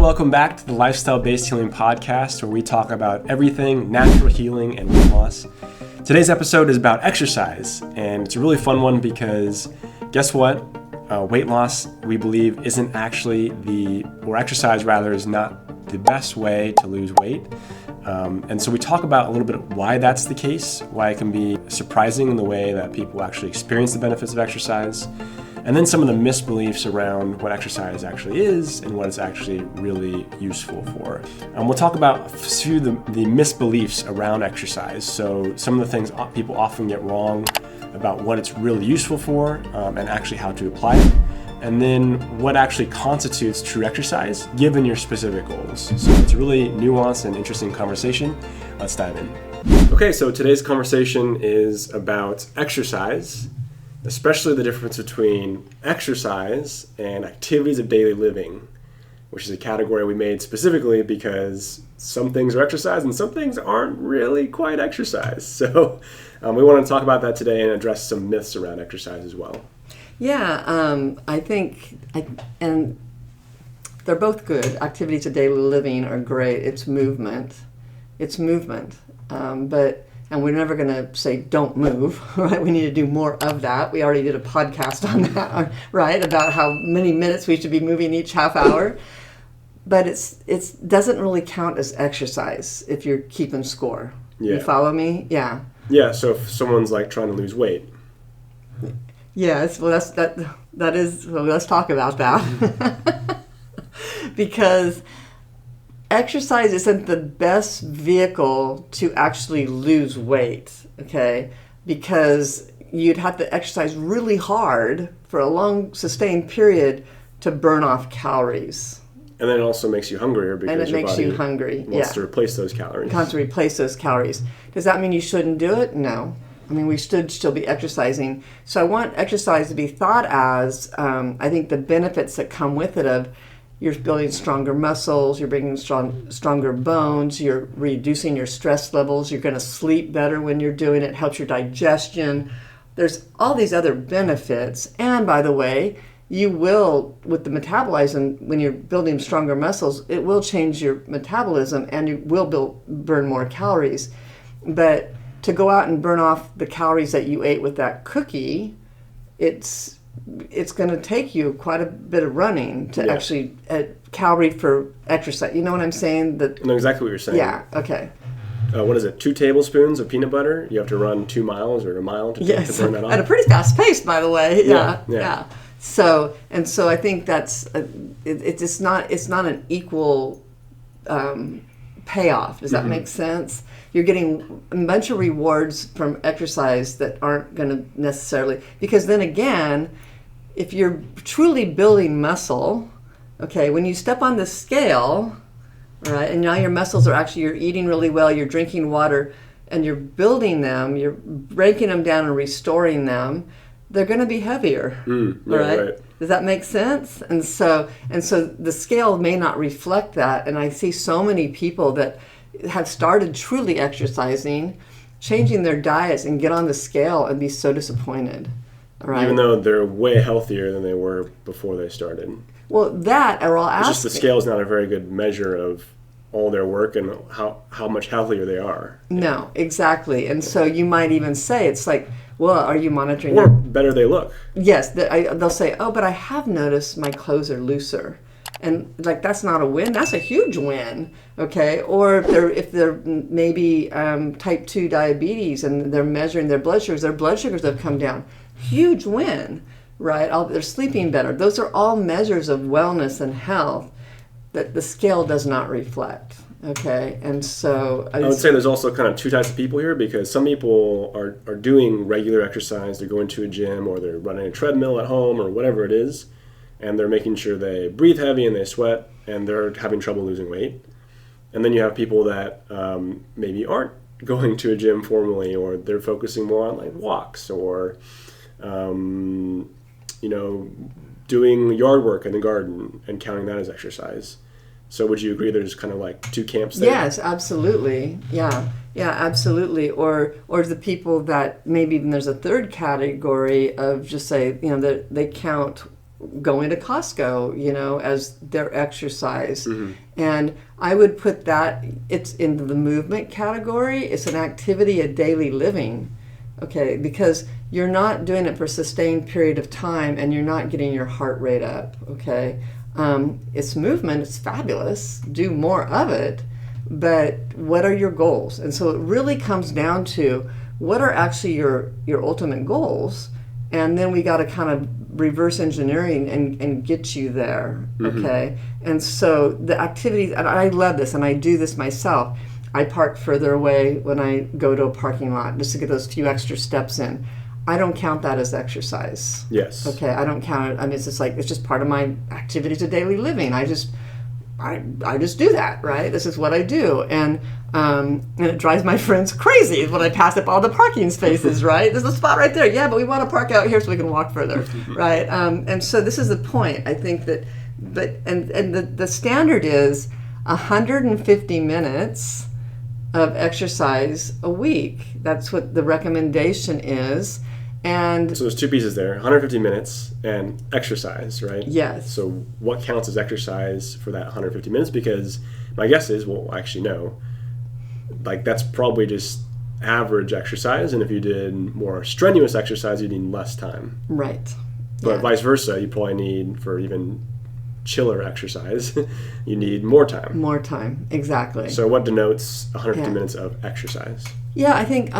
welcome back to the Lifestyle-Based Healing Podcast, where we talk about everything natural healing and weight loss. Today's episode is about exercise, and it's a really fun one because guess what? Weight loss, we believe, isn't actually exercise rather is not the best way to lose weight. And so we talk about a little bit of why that's the case, why it can be surprising in the way that people actually experience the benefits of exercise, and then some of the misbeliefs around what exercise actually is and what it's actually really useful for. We'll talk about a few of the misbeliefs around exercise. So some of the things people often get wrong about what it's really useful for and actually how to apply it. And then what actually constitutes true exercise given your specific goals. So it's a really nuanced and interesting conversation. Let's dive in. Okay, so today's conversation is about exercise, especially the difference between exercise and activities of daily living, which is a category we made specifically because some things are exercise and some things aren't really quite exercise. So we want to talk about that today and address some myths around exercise as well. Yeah, I think, and they're both good. Activities of daily living are great. It's movement. And we're never going to say don't move, right? We need to do more of that. We already did a podcast on that, right? About how many minutes we should be moving each half hour. But it doesn't really count as exercise if you're keeping score. Yeah. You follow me? Yeah. Yeah, so if someone's like trying to lose weight. Yes, well let's talk about that. Because exercise isn't the best vehicle to actually lose weight, okay? Because you'd have to exercise really hard for a long sustained period to burn off calories. And then it also makes you hungrier because your body wants to replace those calories. Does that mean you shouldn't do it? No. I mean, we should still be exercising. So I want exercise to be thought as, I think the benefits that come with it of you're building stronger muscles, you're bringing stronger bones, you're reducing your stress levels, you're going to sleep better when you're doing it, helps your digestion. There's all these other benefits. And by the way, you will, with the metabolism, when you're building stronger muscles, it will change your metabolism and you will burn more calories. But to go out and burn off the calories that you ate with that cookie, it's going to take you quite a bit of running to actually calorie for exercise. You know what I'm saying? I know exactly what you're saying. Yeah, okay. What is it, 2 tablespoons of peanut butter? You have to run 2 miles or a mile to burn that off? At a pretty fast pace, by the way. Yeah. So I think that's, it's not an equal payoff. Does that make sense? You're getting a bunch of rewards from exercise that aren't going to necessarily, because then again, if you're truly building muscle, okay, when you step on the scale, right, and now your muscles are actually, you're eating really well, you're drinking water, and you're building them, you're breaking them down and restoring them, they're going to be heavier, right? Does that make sense? And so the scale may not reflect that, and I see so many people that have started truly exercising, changing their diets and get on the scale and be so disappointed. Right? Even though they're way healthier than they were before they started. Well, that are all aspects. It's just the scale is not a very good measure of all their work and how much healthier they are. No, exactly. And so you might even say, it's like, well, are you monitoring? Or better they look. Yes, they'll say, oh, but I have noticed my clothes are looser. And like, that's not a win. That's a huge win, okay? Or if they're maybe type 2 diabetes and they're measuring their blood sugars have come down. Huge win, right? They're sleeping better. Those are all measures of wellness and health that the scale does not reflect, okay? And so I would say there's also kind of 2 types of people here, because some people are doing regular exercise. They're going to a gym or they're running a treadmill at home or whatever it is, and they're making sure they breathe heavy and they sweat and they're having trouble losing weight. And then you have people that maybe aren't going to a gym formally, or they're focusing more on like walks or doing yard work in the garden and counting that as exercise. So would you agree there's kind of like 2 camps there? Yes, absolutely. Yeah, absolutely. Or the people that maybe even there's a third category of just say, that they count going to Costco, as their exercise. And I would put that, it's in the movement category. It's an activity of daily living, okay? Because you're not doing it for a sustained period of time and you're not getting your heart rate up, okay? It's movement, it's fabulous, do more of it, but what are your goals? And so it really comes down to what are actually your ultimate goals, and then we got to kind of reverse engineering and get you there, okay? And so the activities, and I love this, and I do this myself. I park further away when I go to a parking lot just to get those few extra steps in. I don't count that as exercise. Yes. Okay, I don't count it. I mean, it's just part of my activities of daily living. I just do that, right? This is what I do, and it drives my friends crazy when I pass up all the parking spaces, right? There's a spot right there. Yeah, but we want to park out here so we can walk further, right? And so this is the point. I think that, the standard is 150 minutes of exercise a week. That's what the recommendation is. And so there's two pieces there, 150 minutes and exercise, right? Yes. So what counts as exercise for that 150 minutes? Because my guess is, well, actually no, like that's probably just average exercise, and if you did more strenuous exercise, you need less time. Right. But vice versa, you probably need, for even chiller exercise, you need more time. More time, exactly. So what denotes 150 minutes of exercise? Yeah, I think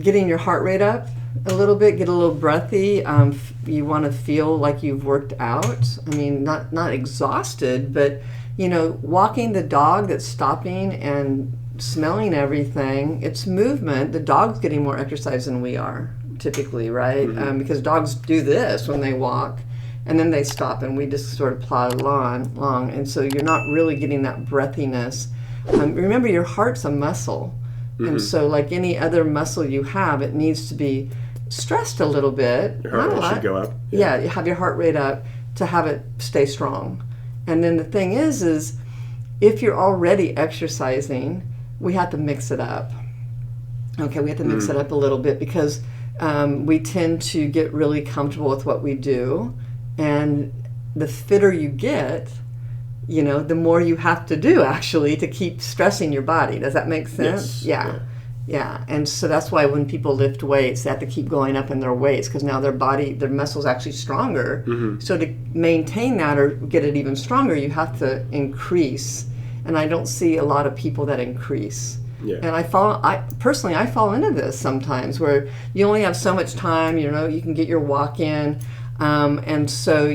getting your heart rate up a little bit, get a little breathy. You want to feel like you've worked out. I mean, not exhausted, but walking the dog that's stopping and smelling everything. It's movement. The dog's getting more exercise than we are typically, right? Because dogs do this when they walk, and then they stop, and we just sort of plod along. And so you're not really getting that breathiness. Remember, your heart's a muscle. And so like any other muscle you have, it needs to be stressed a little bit. Your heart rate should go up. Yeah, you have your heart rate up to have it stay strong. And then the thing is if you're already exercising, we have to mix it up. Okay, we have to mix it up a little bit because we tend to get really comfortable with what we do. And the fitter you get, the more you have to do actually to keep stressing your body. Does that make sense? Yes. Yeah. And so that's why when people lift weights, they have to keep going up in their weights because now their muscles actually stronger. So to maintain that or get it even stronger, you have to increase. And I don't see a lot of people that increase. Yeah. And I fall into this sometimes where you only have so much time, you can get your walk in. And so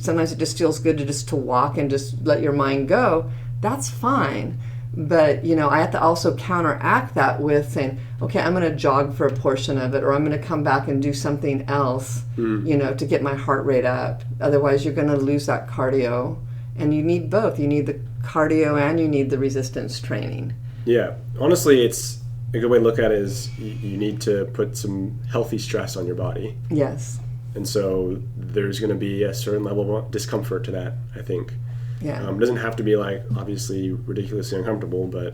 sometimes it just feels good to walk and just let your mind go. That's fine. But, I have to also counteract that with saying, okay, I'm going to jog for a portion of it, or I'm going to come back and do something else, to get my heart rate up. Otherwise, you're going to lose that cardio. And you need both. You need the cardio and you need the resistance training. Yeah. Honestly, it's a good way to look at it is you need to put some healthy stress on your body. Yes. And so there's going to be a certain level of discomfort to that, I think. Yeah. It doesn't have to be like obviously ridiculously uncomfortable, but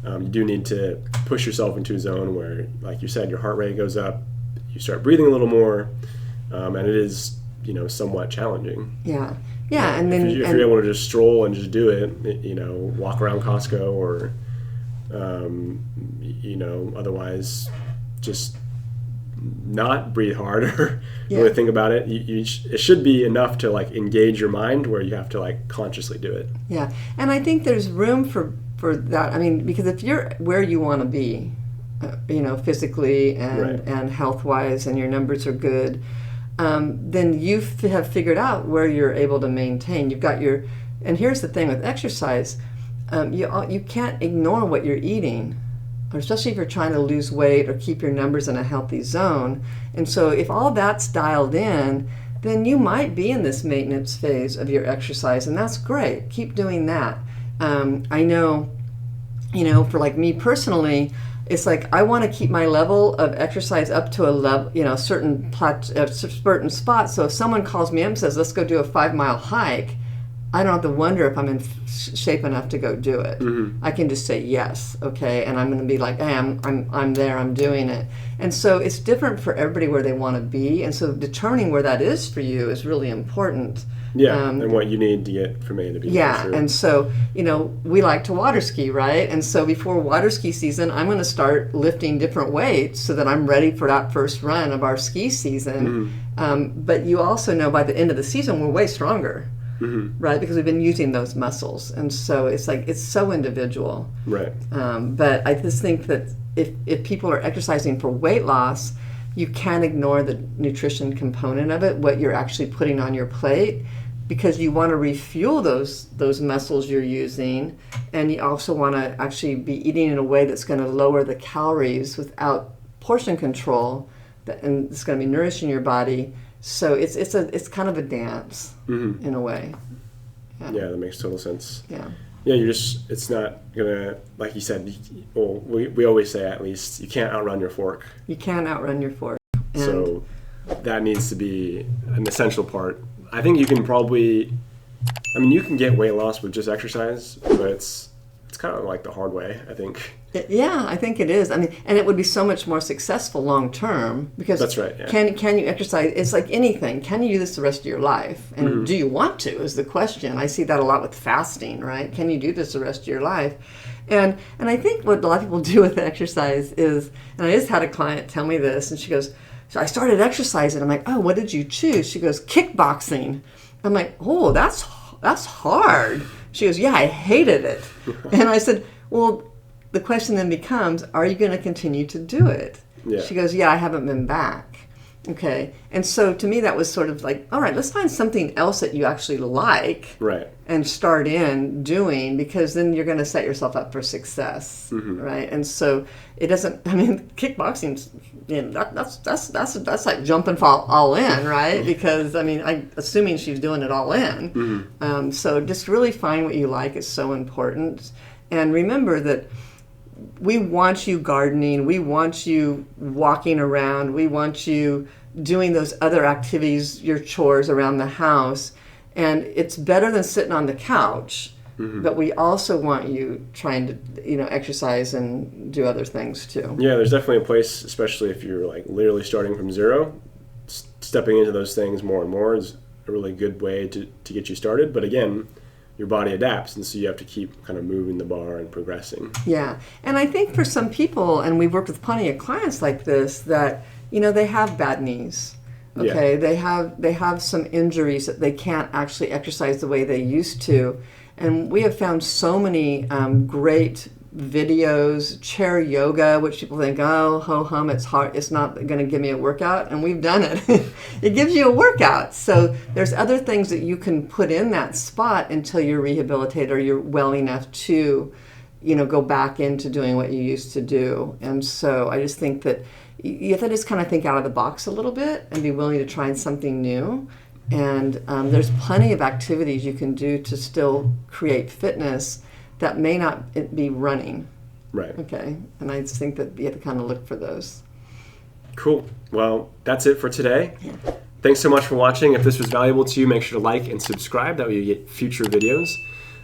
you do need to push yourself into a zone where, like you said, your heart rate goes up, you start breathing a little more, and it is, somewhat challenging. Yeah. Yeah. And then if you're able to just stroll and just do it, walk around Costco or, otherwise just not breathe hard or really think about it. It should be enough to like engage your mind where you have to like consciously do it. Yeah, and I think there's room for that. I mean, because if you're where you want to be, physically and health-wise, and your numbers are good, then you have figured out where you're able to maintain. You've got and here's the thing with exercise, you can't ignore what you're eating. Especially if you're trying to lose weight or keep your numbers in a healthy zone. And so if all that's dialed in, then you might be in this maintenance phase of your exercise, and that's great. Keep doing that. I know, for like me personally, it's like I want to keep my level of exercise up to a level, a certain spot. So if someone calls me up and says, let's go do a 5-mile hike, I don't have to wonder if I'm in shape enough to go do it. I can just say yes, okay, and I'm going to be like, hey, I'm there, I'm doing it. And so it's different for everybody where they want to be, and so determining where that is for you is really important. Yeah, and what you need to get from A to B. Yeah, sure. and so, we like to water ski, right? And so before water ski season, I'm going to start lifting different weights so that I'm ready for that first run of our ski season. But you also know by the end of the season, we're way stronger, right? Because we've been using those muscles. And so it's so individual. Right. But I just think that if people are exercising for weight loss, you can't ignore the nutrition component of it, what you're actually putting on your plate, because you want to refuel those muscles you're using, and you also want to actually be eating in a way that's going to lower the calories without portion control, and it's going to be nourishing your body. So it's kind of a dance in a way. Yeah, that makes total sense. Yeah. Yeah, it's not gonna, like you said. Well, we always say, at least, you can't outrun your fork. You can't outrun your fork. So that needs to be an essential part. I think you can probably, you can get weight loss with just exercise, but it's kind of like the hard way, I think. Yeah, I think it is. And it would be so much more successful long term, because that's right. Yeah. Can you exercise? It's like anything. Can you do this the rest of your life? And do you want to is the question. I see that a lot with fasting, right? Can you do this the rest of your life? And I think what a lot of people do with exercise is, and I just had a client tell me this, and she goes, so I started exercising. I'm like, oh, what did you choose? She goes, kickboxing. I'm like, oh, that's hard. She goes, yeah, I hated it. And I said, well, the question then becomes, are you going to continue to do it? Yeah. She goes, yeah, I haven't been back. Okay. And so to me, that was sort of like, all right, let's find something else that you actually like. Right. And start doing, because then you're going to set yourself up for success, right? And so it doesn't. Kickboxing, that's like jump and fall all in, right? Because I'm assuming she's doing it all in. So just really find what you like is so important, and remember that we want you gardening, we want you walking around, we want you doing those other activities, your chores around the house. And it's better than sitting on the couch, but we also want you trying to, exercise and do other things too. Yeah, there's definitely a place, especially if you're like literally starting from zero. Stepping into those things more and more is a really good way to get you started. But again, your body adapts, and so you have to keep kind of moving the bar and progressing. Yeah, and I think for some people, and we've worked with plenty of clients like this, that they have bad knees. Okay, yeah. They have some injuries that they can't actually exercise the way they used to, and we have found so many great videos, chair yoga, which people think, oh, ho hum, it's hard, it's not going to give me a workout, and we've done it. It gives you a workout. So there's other things that you can put in that spot until you're rehabilitated or you're well enough to, go back into doing what you used to do. And so I just think that you have to just kind of think out of the box a little bit and be willing to try something new. And there's plenty of activities you can do to still create fitness that may not be running. Right. Okay. And I just think that you have to kind of look for those. Cool. Well, that's it for today. Yeah. Thanks so much for watching. If this was valuable to you, make sure to like and subscribe. That way you get future videos.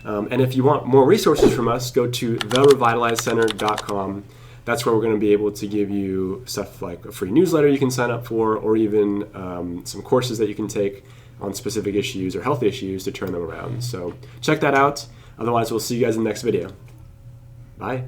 And if you want more resources from us, go to therevitalizecenter.com. That's where we're going to be able to give you stuff like a free newsletter you can sign up for, or even some courses that you can take on specific issues or health issues to turn them around. So check that out. Otherwise, we'll see you guys in the next video. Bye.